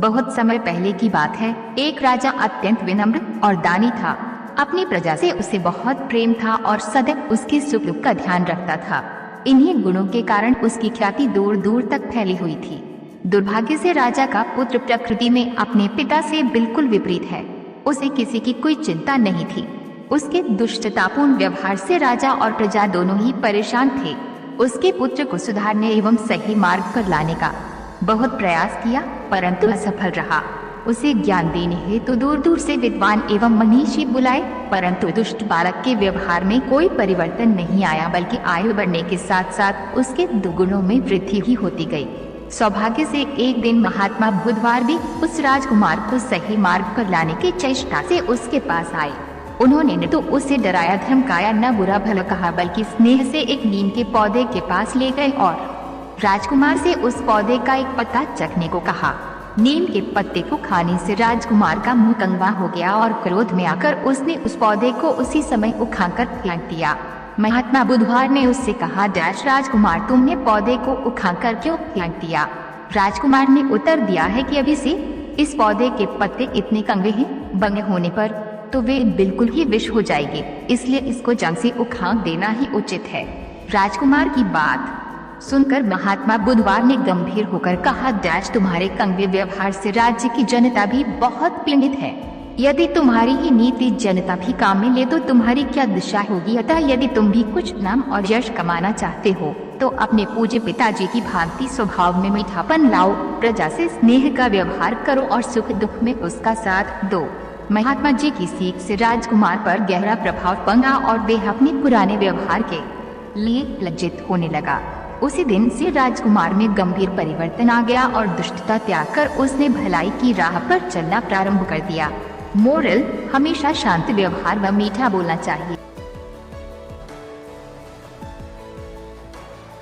बहुत समय पहले की बात है। एक राजा अत्यंत विनम्र और दानी था। अपनी प्रजा से उसे बहुत प्रेम था और सदैव उसके सुख दुख का ध्यान रखता था। इन्हीं गुणों के कारण उसकी ख्याति दूर दूर तक फैली हुई थी। दुर्भाग्य से राजा का पुत्र प्रकृति में अपने पिता से बिल्कुल विपरीत है। उसे किसी की कोई चिंता नहीं थी। उसके दुष्टतापूर्ण व्यवहार से राजा और प्रजा दोनों ही परेशान थे। उसके पुत्र को सुधारने एवं सही मार्ग पर लाने का बहुत प्रयास किया, परंतु असफल रहा। उसे ज्ञान देने हेतु दूर दूर से विद्वान एवं मनीषी बुलाए, परंतु दुष्ट बालक के व्यवहार में कोई परिवर्तन नहीं आया, बल्कि आयु बढ़ने के साथ साथ उसके दुगुणों में वृद्धि ही होती गई। सौभाग्य से एक दिन महात्मा बुधवार भी उस राजकुमार को सही मार्ग पर लाने की चेष्टा से उसके पास आए। उन्होंने न तो उसे डराया धमकाया, न बुरा भला कहा, बल्कि स्नेह से एक नीम के पौधे के पास ले गए और राजकुमार से उस पौधे का एक पत्ता चखने को कहा। नीम के पत्ते को खाने से राजकुमार का मुंह कंगवा हो गया और क्रोध में आकर उसने उस पौधे को उसी समय उखाड़कर फेंक दिया। महात्मा बुधवार ने उससे कहा, राजकुमार, तुमने पौधे को उखाड़कर क्यों फेंक दिया? राजकुमार ने उत्तर दिया है कि अभी से इस पौधे के पत्ते इतने कंगे हैं, बंगे होने पर तो वे बिल्कुल ही विष हो जाएंगे, इसलिए इसको जड़ से उखाड़ देना ही उचित है। राजकुमार की बात सुनकर महात्मा बुधवार ने गंभीर होकर कहा, तुम्हारे कड़वे व्यवहार से राज्य की जनता भी बहुत पीड़ित है। यदि तुम्हारी ही नीति जनता भी काम में ले तो तुम्हारी क्या दिशा होगी? अतः यदि तुम भी कुछ नाम और यश कमाना चाहते हो तो अपने पूज्य पिताजी की भांति स्वभाव में मीठापन लाओ, प्रजा से स्नेह का व्यवहार करो और सुख दुख में उसका साथ दो। महात्मा जी की सीख से राजकुमार पर गहरा प्रभाव पड़ा और वे अपने पुराने व्यवहार के लिए लज्जित होने लगा। उसी दिन से राजकुमार में गंभीर परिवर्तन आ गया और दुष्टता त्याग कर उसने भलाई की राह पर चलना प्रारंभ कर दिया। मोरल: हमेशा शांत व्यवहार व मीठा बोलना चाहिए।